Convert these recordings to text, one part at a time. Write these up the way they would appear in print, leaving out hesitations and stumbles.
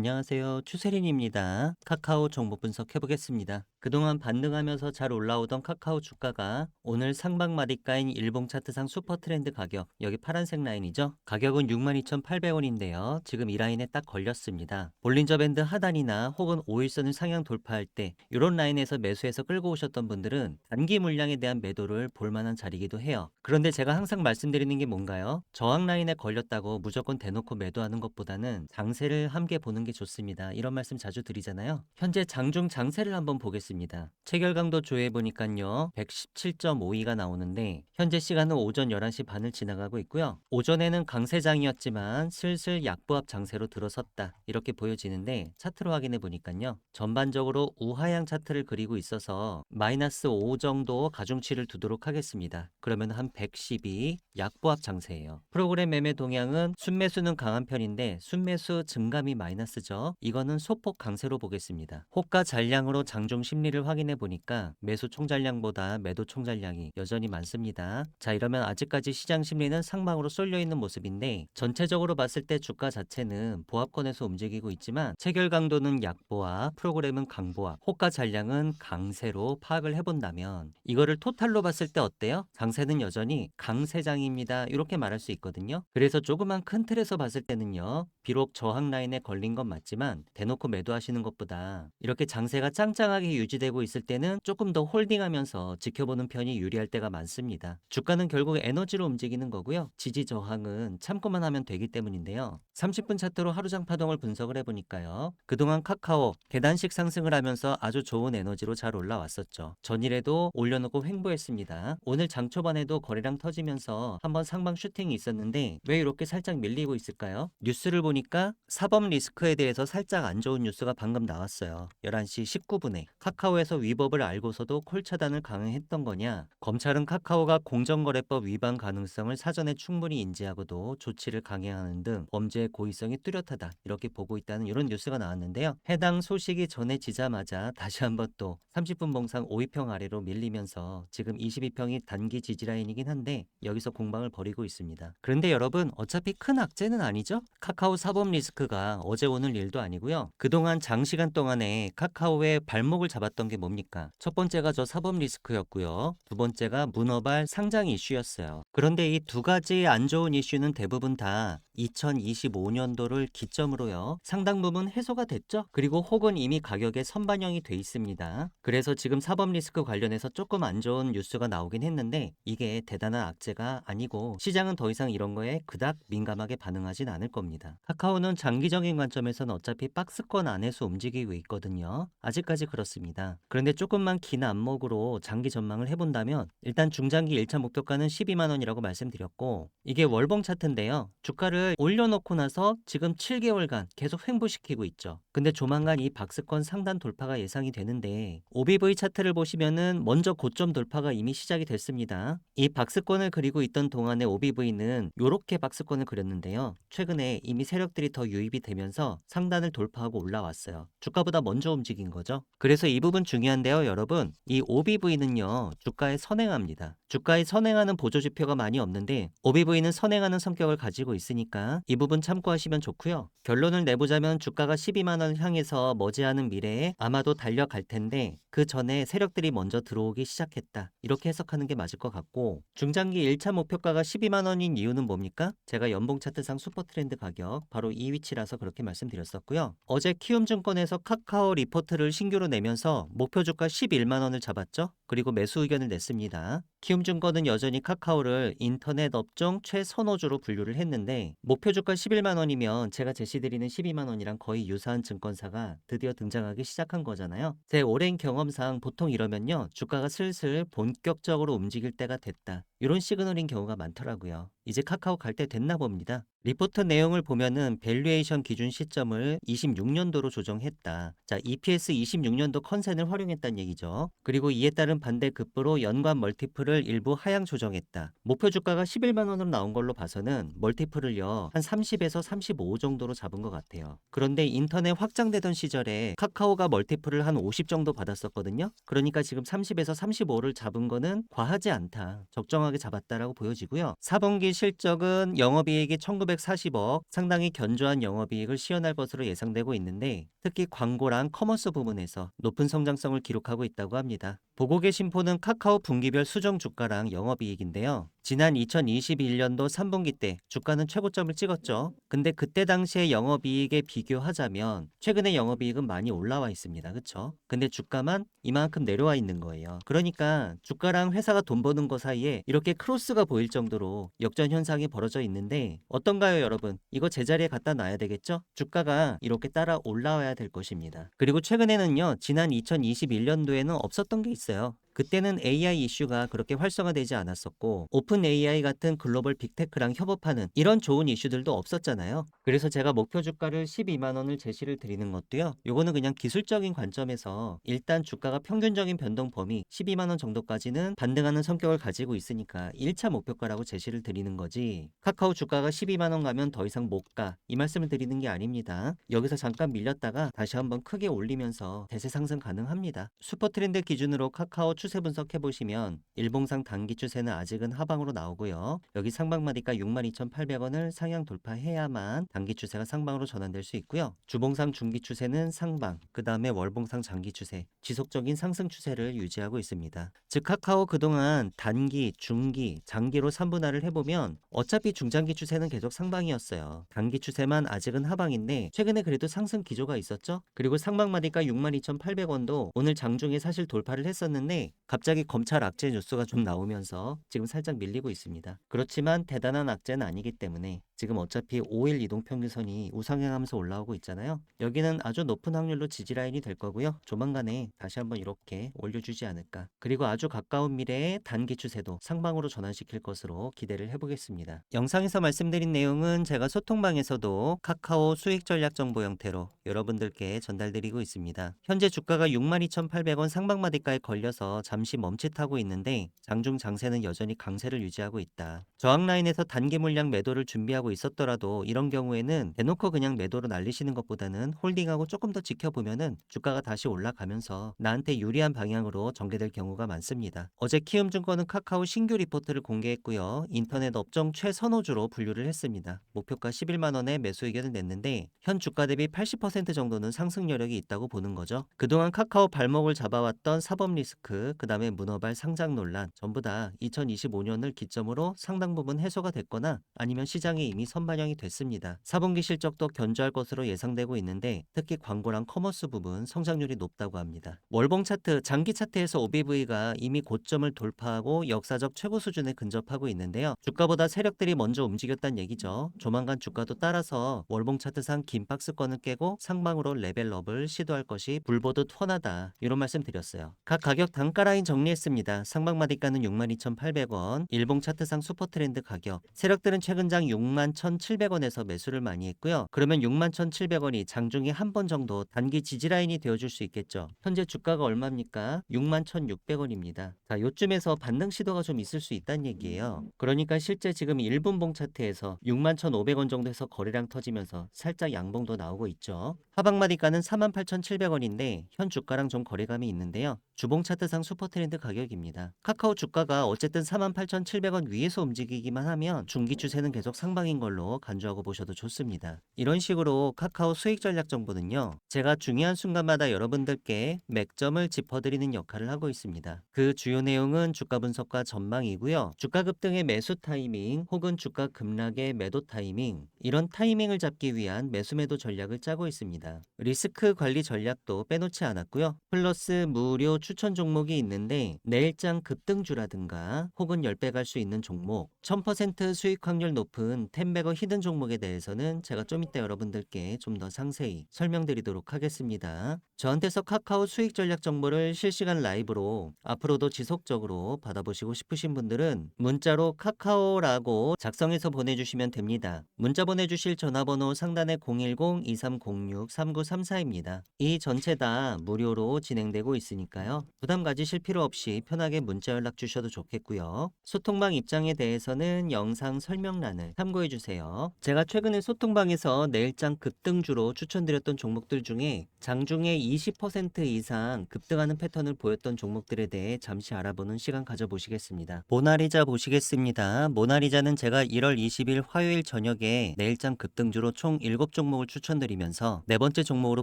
안녕하세요. 추세린입니다. 카카오 정보 분석해 보겠습니다. 그동안 반등하면서 잘 올라오던 카카오 주가가 오늘 상방마디가인 일봉 차트상 슈퍼 트렌드 가격, 여기 파란색 라인이죠? 가격은 62,800원인데요. 지금 이 라인에 딱 걸렸습니다. 볼린저 밴드 하단이나 혹은 5일선을 상향 돌파할 때 이런 라인에서 매수해서 끌고 오셨던 분들은 단기 물량에 대한 매도를 볼 만한 자리이기도 해요. 그런데 제가 항상 말씀드리는 게 뭔가요? 저항 라인에 걸렸다고 무조건 대놓고 매도하는 것보다는 장세를 함께 보는 게 좋습니다. 이런 말씀 자주 드리잖아요. 현재 장중 장세를 한번 보겠습니다. 체결강도 조회해 보니까요. 117.52가 나오는데 현재 시간은 오전 11시 반을 지나가고 있고요. 오전에는 강세장이었지만 슬슬 약보합 장세로 들어섰다. 이렇게 보여지는데 차트로 확인해 보니까요. 전반적으로 우하향 차트를 그리고 있어서 마이너스 5 정도 가중치를 두도록 하겠습니다. 그러면 한 112 약보합 장세예요. 프로그램 매매 동향은 순매수는 강한 편인데 순매수 증감이 마이너스죠. 이거는 소폭 강세로 보겠습니다. 호가 잔량으로 장중 심리를 확인해 보니까 매수 총잔량보다 매도 총잔량이 여전히 많습니다. 자, 이러면 아직까지 시장 심리는 상방으로 쏠려 있는 모습인데 전체적으로 봤을 때 주가 자체는 보합권에서 움직이고 있지만 체결 강도는 약보합, 프로그램은 강보합, 호가 잔량은 강세로 파악을 해본다면 이거를 토탈로 봤을 때 어때요? 장세는 여전히 강세장입니다. 이렇게 말할 수 있거든요. 그래서 조그만 큰 틀에서 봤을 때는요. 비록 저항 라인에 걸린 건 맞지만 대놓고 매도하시는 것보다 이렇게 장세가 짱짱하게 유지되고 있을 때는 조금 더 홀딩하면서 지켜보는 편이 유리할 때가 많습니다. 주가는 결국 에너지로 움직이는 거고요. 지지 저항은 참고만 하면 되기 때문인데요. 30분 차트로 하루장 파동을 분석을 해보니까요. 그동안 카카오 계단식 상승을 하면서 아주 좋은 에너지로 잘 올라왔었죠. 전일에도 올려놓고 횡보했습니다. 오늘 장 초반에도 거래량 터지면서 한번 상방 슈팅이 있었는데 왜 이렇게 살짝 밀리고 있을까요? 뉴스를 보니까 사법 리스크에 대해서 살짝 안 좋은 뉴스가 방금 나왔어요. 11시 19분에 카카오에서 위법을 알고서도 콜 차단을 강행했던 거냐? 검찰은 카카오가 공정거래법 위반 가능성을 사전에 충분히 인지하고도 조치를 강행하는 등 범죄의 고의성이 뚜렷하다. 이렇게 보고 있다는 이런 뉴스가 나왔는데요. 해당 소식이 전해지자마자 다시 한번 또 30분 봉상 5위평 아래로 밀리면서 지금 22평이 단기 지지라인이긴 한데 여기서 공방을 벌이고 있습니다. 그런데 여러분 어차피 큰 악재는 아니죠? 카카오 사법 리스크가 어제 오늘 일도 아니고요. 그동안 장시간 동안에 카카오의 발목을 잡았던 게 뭡니까? 첫 번째가 저 사법 리스크였고요. 두 번째가 문어발 상장 이슈였어요. 그런데 이 두 가지 안 좋은 이슈는 대부분 다 2025년도를 기점으로요. 상당 부분 해소가 됐죠. 그리고 혹은 이미 가격에 선반영이 돼 있습니다. 그래서 지금 사법 리스크 관련해서 조금 안 좋은 뉴스가 나오긴 했는데 이게 대단한 악재가 아니고 시장은 더 이상 이런 거에 그닥 민감하게 반응하진 않을 겁니다. 카카오는 장기적인 관점에서는 어차피 박스권 안에서 움직이고 있거든요. 아직까지 그렇습니다. 그런데 조금만 긴 안목으로 장기 전망을 해본다면 일단 중장기 1차 목표가는 12만 원이라고 말씀드렸고 이게 월봉 차트인데요. 주가를 올려놓고 나서 지금 7개월간 계속 횡보시키고 있죠. 근데 조만간 이 박스권 상단 돌파가 예상이 되는데 OBV 차트를 보시면은 먼저 고점 돌파가 이미 시작이 됐습니다. 이 박스권을 그리고 있던 동안에 OBV는 이렇게 박스권을 그렸는데요. 최근에 이미 세력들이 더 유입이 되면서 상단을 돌파하고 올라왔어요. 주가보다 먼저 움직인 거죠. 그래서 이 부분 중요한데요, 여러분. 이 OBV는요, 주가에 선행합니다. 주가에 선행하는 보조지표가 많이 없는데 OBV는 선행하는 성격을 가지고 있으니까 이 부분 참고하시면 좋고요. 결론을 내보자면 주가가 12만 원을 향해서 머지않은 미래에 아마도 달려갈 텐데 그 전에 세력들이 먼저 들어오기 시작했다. 이렇게 해석하는 게 맞을 것 같고 중장기 1차 목표가가 12만 원인 이유는 뭡니까? 제가 연봉 차트상 슈퍼 트렌드 가격 바로 이 위치라서 그렇게 말씀드렸었고요. 어제 키움증권에서 카카오 리포트를 신규로 내면서 목표 주가 11만 원을 잡았죠. 그리고 매수 의견을 냈습니다. 키움증권은 여전히 카카오를 인터넷 업종 최선호주로 분류를 했는데 목표 주가 11만 원이면 제가 제시드리는 12만 원이랑 거의 유사한 증권사가 드디어 등장하기 시작한 거잖아요. 제 오랜 경험상 보통 이러면요. 주가가 슬슬 본격적으로 움직일 때가 됐다. 이런 시그널인 경우가 많더라고요. 이제 카카오 갈 때 됐나 봅니다. 리포트 내용을 보면은 밸류에이션 기준 시점을 26년도로 조정했다. 자, EPS 26년도 컨센을 활용했다는 얘기죠. 그리고 이에 따른 반대급부로 연관 멀티플을 일부 하향 조정했다. 목표 주가가 11만 원으로 나온 걸로 봐서는 멀티플을요. 한 30에서 35 정도로 잡은 것 같아요. 그런데 인터넷 확장되던 시절에 카카오가 멀티플을 한 50 정도 받았었거든요. 그러니까 지금 30에서 35를 잡은 거는 과하지 않다. 적정하게 잡았다라고 보여지고요. 4분기 실적은 영업이익이 1940억, 상당히 견조한 영업이익을 시현할 것으로 예상되고 있는데 특히 광고랑 커머스 부문에서 높은 성장성을 기록하고 있다고 합니다. 보고 계신 폰은 카카오 분기별 수정 주가랑 영업이익인데요. 지난 2021년도 3분기 때 주가는 최고점을 찍었죠. 근데 그때 당시의 영업이익에 비교하자면 최근에 영업이익은 많이 올라와 있습니다. 그쵸? 근데 주가만 이만큼 내려와 있는 거예요. 그러니까 주가랑 회사가 돈 버는 거 사이에 이렇게 크로스가 보일 정도로 역전 현상이 벌어져 있는데 어떤가요, 여러분? 이거 제자리에 갖다 놔야 되겠죠? 주가가 이렇게 따라 올라와야 될 것입니다. 그리고 최근에는요, 지난 2021년도에는 없었던 게 있어요. 그때는 AI 이슈가 그렇게 활성화되지 않았었고 오픈 AI 같은 글로벌 빅테크랑 협업하는 이런 좋은 이슈들도 없었잖아요. 그래서 제가 목표 주가를 12만 원을 제시를 드리는 것도요. 요거는 그냥 기술적인 관점에서 일단 주가가 평균적인 변동 범위 12만 원 정도까지는 반등하는 성격을 가지고 있으니까 1차 목표가라고 제시를 드리는 거지. 카카오 주가가 12만 원 가면 더 이상 못 가. 이 말씀을 드리는 게 아닙니다. 여기서 잠깐 밀렸다가 다시 한번 크게 올리면서 대세 상승 가능합니다. 슈퍼 트렌드 기준으로 카카오 추세 분석해 보시면 일봉상 단기 추세는 아직은 하방으로 나오고요. 여기 상방마디가 62,800원을 상향 돌파해야만 단기 추세가 상방으로 전환될 수 있고요. 주봉상 중기 추세는 상방, 그 다음에 월봉상 장기 추세, 지속적인 상승 추세를 유지하고 있습니다. 즉 카카오 그동안 단기, 중기, 장기로 3분할을 해보면 어차피 중장기 추세는 계속 상방이었어요. 단기 추세만 아직은 하방인데 최근에 그래도 상승 기조가 있었죠. 그리고 상방마디가 62,800원도 오늘 장중에 사실 돌파를 했었는데 갑자기 검찰 악재 뉴스가 좀 나오면서 지금 살짝 밀리고 있습니다. 그렇지만 대단한 악재는 아니기 때문에 지금 어차피 5일 이동평균선이 우상향하면서 올라오고 있잖아요. 여기는 아주 높은 확률로 지지라인이 될 거고요. 조만간에 다시 한번 이렇게 올려주지 않을까. 그리고 아주 가까운 미래에 단기 추세도 상방으로 전환시킬 것으로 기대를 해보겠습니다. 영상에서 말씀드린 내용은 제가 소통방에서도 카카오 수익 전략 정보 형태로 여러분들께 전달드리고 있습니다. 현재 주가가 62,800원 상방마디가에 걸려서 잠시 멈칫하고 있는데 장중 장세는 여전히 강세를 유지하고 있다. 저항 라인에서 단기 물량 매도를 준비하고 있었더라도 이런 경우에는 대놓고 그냥 매도로 날리시는 것보다는 홀딩하고 조금 더 지켜보면은 주가가 다시 올라가면서 나한테 유리한 방향으로 전개될 경우가 많습니다. 어제 키움증권은 카카오 신규 리포트를 공개했고요. 인터넷 업종 최선호주로 분류를 했습니다. 목표가 11만 원에 매수 의견을 냈는데 현 주가 대비 80% 정도는 상승 여력이 있다고 보는 거죠. 그동안 카카오 발목을 잡아왔던 사법 리스크, 그 다음에 문어발 상장 논란 전부 다 2025년을 기점으로 상당 부분 해소가 됐거나 아니면 시장에 이미 선반영이 됐습니다. 4분기 실적도 견조할 것으로 예상되고 있는데 특히 광고랑 커머스 부분 성장률이 높다고 합니다. 월봉 차트, 장기 차트에서 OBV가 이미 고점을 돌파하고 역사적 최고 수준에 근접하고 있는데요. 주가보다 세력들이 먼저 움직였다는 얘기죠. 조만간 주가도 따라서 월봉 차트상 긴 박스권을 깨고 상방으로 레벨업을 시도할 것이 불보듯 훤하다. 이런 말씀 드렸어요. 각 가격 단가 라인 정리했습니다. 상방마디가는 62,800원, 일봉 차트상 슈퍼트렌드 가격. 세력들은 최근장 61,700원에서 매수를 많이 했고요. 그러면 61,700원이 장중에 한 번 정도 단기 지지라인이 되어줄 수 있겠죠. 현재 주가가 얼마입니까? 61,600원입니다. 자, 요쯤에서 반등 시도가 좀 있을 수 있다는 얘기예요. 그러니까 실제 지금 1분봉 차트에서 61,500원 정도에서 거래량 터지면서 살짝 양봉도 나오고 있죠. 하방마디가는 48,700원인데 현 주가랑 좀 거래감이 있는데요. 주봉 차트상 슈퍼트렌드 가격입니다. 카카오 주가가 어쨌든 48,700원 위에서 움직이기만 하면 중기 추세는 계속 상방인 걸로 간주하고 보셔도 좋습니다. 이런 식으로 카카오 수익 전략 정보는요. 제가 중요한 순간마다 여러분들께 맥점을 짚어드리는 역할을 하고 있습니다. 그 주요 내용은 주가 분석과 전망이고요. 주가 급등의 매수 타이밍 혹은 주가 급락의 매도 타이밍 이런 타이밍을 잡기 위한 매수 매도 전략을 짜고 있습니다. 리스크 관리 전략도 빼놓지 않았고요. 플러스 무료 추천 종목이 있는데 내일장 급등주라든가 혹은 10배 갈 수 있는 종목 1000% 수익 확률 높은 텐베거 히든 종목에 대해서는 제가 좀 이따 여러분들께 좀 더 상세히 설명드리도록 하겠습니다. 저한테서 카카오 수익 전략 정보를 실시간 라이브로 앞으로도 지속적으로 받아보시고 싶으신 분들은 문자로 카카오라고 작성해서 보내주시면 됩니다. 문자 보내 보내주실 전화번호 상단에 010-2306-3934입니다. 이 전체 다 무료로 진행되고 있으니까요. 부담 가지실 필요 없이 편하게 문자 연락 주셔도 좋겠고요. 소통방 입장에 대해서는 영상 설명란을 참고해 주세요. 제가 최근에 소통방에서 내일장 급등주로 추천드렸던 종목들 중에 장중에 20% 이상 급등하는 패턴을 보였던 종목들에 대해 잠시 알아보는 시간 가져보시겠습니다. 모나리자 보시겠습니다. 모나리자는 제가 1월 20일 화요일 저녁에 내일장 급등주로 총 7종목을 추천드리면서 네 번째 종목으로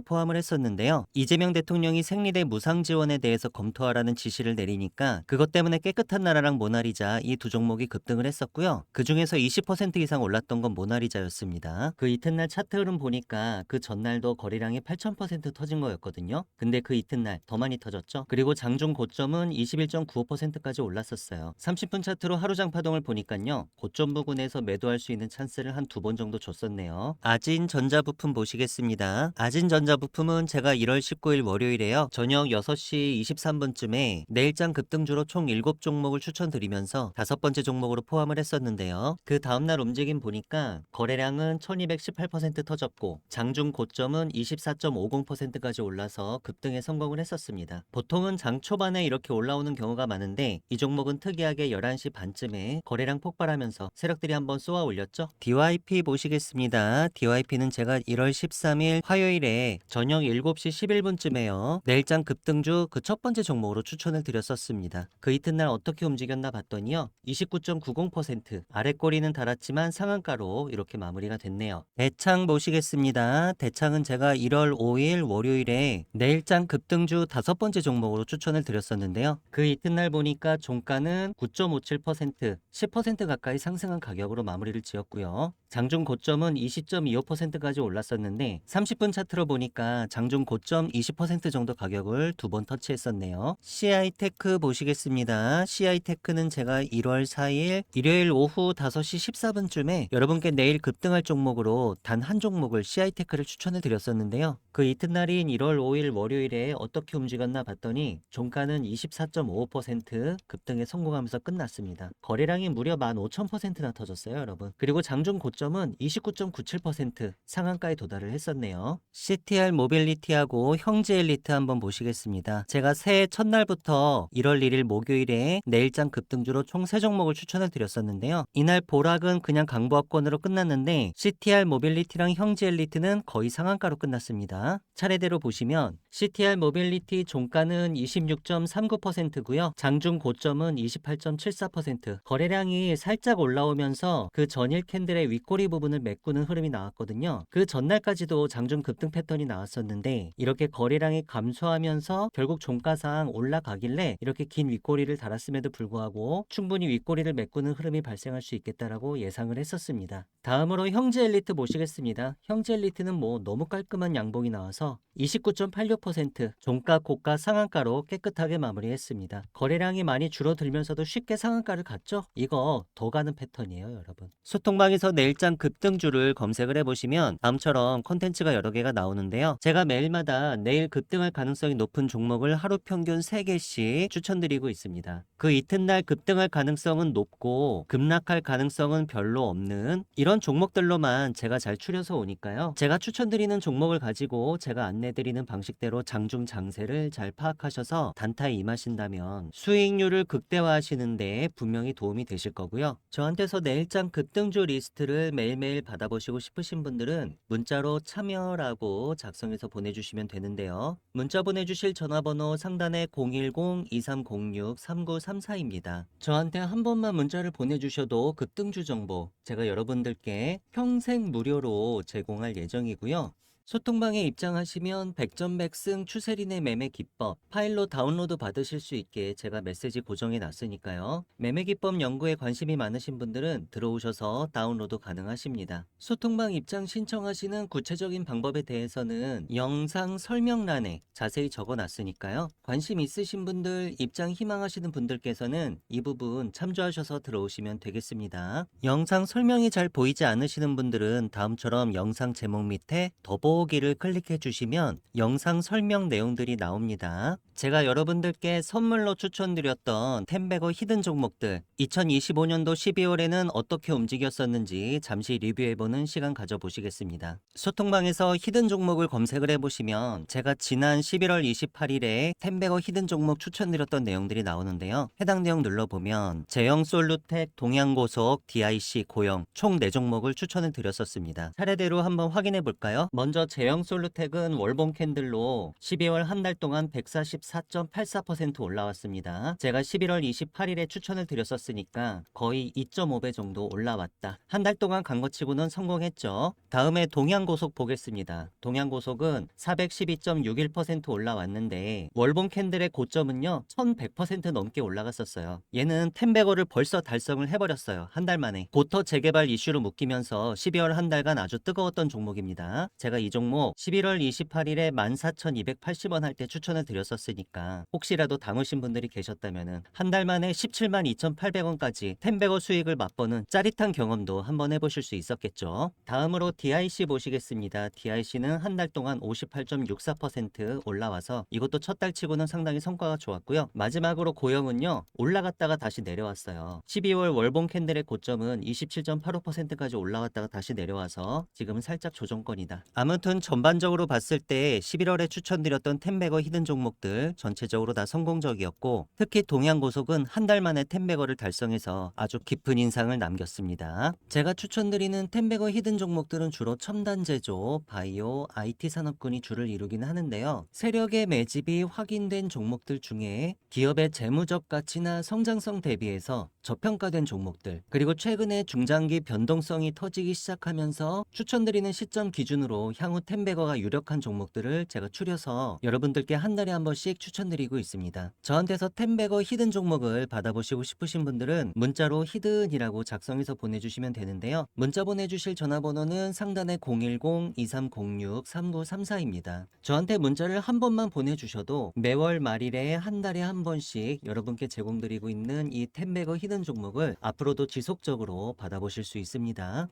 포함을 했었는데요. 이재명 대통령이 생리대 무상 지원에 대해서 검토하라는 지시를 내리니까 그것 때문에 깨끗한 나라랑 모나리자 이 두 종목이 급등을 했었고요. 그 중에서 20% 이상 올랐던 건 모나리자였습니다. 그 이튿날 차트 흐름 보니까 그 전날도 거래량이 8,000% 터진 거였거든요. 근데 그 이튿날 더 많이 터졌죠. 그리고 장중 고점은 21.95%까지 올랐었어요. 30분 차트로 하루장 파동을 보니까요. 고점 부근에서 매도할 수 있는 찬스를 한 두 번 정도 줬었네요. 아진전자부품 보시겠습니다. 아진전자부품은 제가 1월 19일 월요일에요. 저녁 6시 23분쯤에 내일장 급등주로 총 7종목을 추천드리면서 5번째 종목으로 포함을 했었는데요. 그 다음날 움직임 보니까 거래량은 1218% 터졌고 장중 고점은 24.50%까지 올라서 급등에 성공을 했었습니다. 보통은 장 초반에 이렇게 올라오는 경우가 많은데 이 종목은 특이하게 11시 반쯤에 거래량 폭발하면서 세력들이 한번 쏘아 올렸죠. DYP 보시겠습니다. DYP는 제가 1월 13일 화요일에 저녁 7시 11분쯤에요. 내일장 급등주 그 첫 번째 종목으로 추천을 드렸었습니다. 그 이튿날 어떻게 움직였나 봤더니요. 29.90% 아래 꼬리는 달았지만 상한가로 이렇게 마무리가 됐네요. 대창 보시겠습니다. 대창은 제가 1월 5일 월요일에 내일장 급등주 5번째 종목으로 추천을 드렸었는데요. 그 이튿날 보니까 종가는 9.57%, 10% 가까이 상승한 가격으로 마무리를 지었고요. 장중 고점은 20.25%까지 올랐었는데 30분 차트로 보니까 장중 고점 20% 정도 가격을 두 번 터치했었네요. CI테크 보시겠습니다. CI테크는 제가 1월 4일 일요일 오후 5시 14분쯤에 여러분께 내일 급등할 종목으로 단 한 종목을 CI테크를 추천을 드렸었는데요. 그 이튿날인 1월 5일 월요일에 어떻게 움직였나 봤더니 종가는 24.55% 급등에 성공하면서 끝났습니다. 거래량이 무려 15,000%나 터졌어요, 여러분. 그리고 장중 고점은 29.97% 상한가에 도달을 했었네요. CTR 모빌리티하고 형제엘리트 한번 보시겠습니다. 제가 새해 첫날부터 1월 1일 목요일에 내일장 급등주로 총 3종목을 추천을 드렸었는데요. 이날 보락은 그냥 강보합권으로 끝났는데 CTR 모빌리티랑 형제엘리트는 거의 상한가로 끝났습니다. 차례대로 보시면 CTR 모빌리티 종가는 26.39%고요. 장중 고점은 28.74%. 거래량이 살짝 올라오면서 그 전일 캔들의 윗꼬리 부분을 메꾸는 흐름이 나왔거든요. 그 전날까지도 장중 급등 패턴이 나왔었는데 이렇게 거래량이 감소하면서 결국 종가상 올라가길래 이렇게 긴 윗꼬리를 달았음에도 불구하고 충분히 윗꼬리를 메꾸는 흐름이 발생할 수 있겠다라고 예상을 했었습니다. 다음으로 형제엘리트 보시겠습니다. 형제엘리트는 뭐 너무 깔끔한 양봉이 나와서 29.86% 종가 고가 상한가로 깨끗하게 마무리했습니다. 거래량이 많이 줄어들면서도 쉽게 상한가를 갔죠? 이거 더 가는 패턴이에요, 여러분. 소통방에서 내일장 급등주를 검색을 해보시면 다음처럼 콘텐츠가 여러 개가 나오는데요. 제가 매일마다 내일 급등할 가능성이 높은 종목을 하루 평균 3개씩 추천드리고 있습니다. 그 이튿날 급등할 가능성은 높고 급락할 가능성은 별로 없는 이런 종목들로만 제가 잘 추려서 오니까요. 제가 추천드리는 종목을 가지고 제가 안내드리는 방식대로 장중 장세를 잘 파악하셔서 단타에 임하신다면 수익률을 극대화하시는데 분명히 도움이 되실 거고요. 저한테서 내일장 급등주 리스트를 매일매일 받아보시고 싶으신 분들은 문자로 참여라고 작성해서 보내주시면 되는데요. 문자 보내주실 전화번호 상단에 010-2306-3934입니다. 저한테 한 번만 문자를 보내주셔도 급등주 정보 제가 여러분들께 평생 무료로 제공할 예정이고요. 소통방에 입장하시면 백전백승 추세린의 매매 기법 파일로 다운로드 받으실 수 있게 제가 메시지 고정해 놨으니까요. 매매 기법 연구에 관심이 많으신 분들은 들어오셔서 다운로드 가능하십니다. 소통방 입장 신청하시는 구체적인 방법에 대해서는 영상 설명란에 자세히 적어 놨으니까요. 관심 있으신 분들, 입장 희망하시는 분들께서는 이 부분 참조하셔서 들어오시면 되겠습니다. 영상 설명이 잘 보이지 않으시는 분들은 다음처럼 영상 제목 밑에 더보기를 클릭해 주시면 영상 설명 내용들이 나옵니다. 제가 여러분들께 선물로 추천드렸던 템베거 히든 종목들 2025년도 12월에는 어떻게 움직였었는지 잠시 리뷰해보는 시간 가져보시겠습니다. 소통방에서 히든 종목을 검색을 해보시면 제가 지난 11월 28일에 템베거 히든 종목 추천드렸던 내용들이 나오는데요. 해당 내용 눌러보면 제형 솔루텍, 동양고속, DIC, 고영 총 4종목을 추천을 드렸었습니다. 차례대로 한번 확인해 볼까요? 먼저 제형 솔루텍은 월봉 캔들로 12월 한 달 동안 144.84% 올라왔습니다. 제가 11월 28일에 추천을 드렸었으니까 거의 2.5배 정도 올라왔다. 한 달 동안 간 것 치고는 성공했죠. 다음에 동양고속 보겠습니다. 동양고속은 412.61% 올라왔는데 월봉 캔들의 고점은요 1100% 넘게 올라갔었어요. 얘는 템베거를 벌써 달성을 해버렸어요. 한 달 만에. 고터 재개발 이슈로 묶이면서 12월 한 달간 아주 뜨거웠던 종목입니다. 제가 이 종목 11월 28일에 14,280원 할 때 추천을 드렸었으니까 혹시라도 담으신 분들이 계셨다면 한 달 만에 17만 2,800원까지 템베거 수익을 맛보는 짜릿한 경험도 한번 해보실 수 있었겠죠. 다음으로 DIC 보시겠습니다. DIC는 한 달 동안 58.64% 올라와서 이것도 첫 달 치고는 상당히 성과가 좋았고요. 마지막으로 고영은요 올라갔다가 다시 내려왔어요. 12월 월봉 캔들의 고점은 27.85%까지 올라왔다가 다시 내려와서 지금은 살짝 조정권이다. 아무튼 전반적으로 봤을 때 11월에 추천드렸던 템베거 히든 종목들 전체적으로 다 성공적이었고 특히 동양고속은 한 달 만에 템베거를 달성해서 아주 깊은 인상을 남겼습니다. 제가 추천드리는 템베거 히든 종목들은 주로 첨단 제조, 바이오, IT 산업군이 주를 이루기는 하는데요. 세력의 매집이 확인된 종목들 중에 기업의 재무적 가치나 성장성 대비해서 저평가된 종목들, 그리고 최근에 중장기 변동성이 터지기 시작하면서 추천드리는 시점 기준으로 향후 템베거가 유력한 종목들을 제가 추려서 여러분들께 한 달에 한 번씩 추천드리고 있습니다. 저한테서 템베거 히든 종목을 받아보시고 싶으신 분들은 문자로 히든이라고 작성해서 보내주시면 되는데요. 문자 보내주실 전화번호는 상단에 010-2306-3934입니다. 저한테 문자를 한 번만 보내주셔도 매월 말일에 한 달에 한 번씩 여러분께 제공드리고 있는 이 템베거 히든 종목을 앞으로도 지속적으로 받아보실 수 있습니다.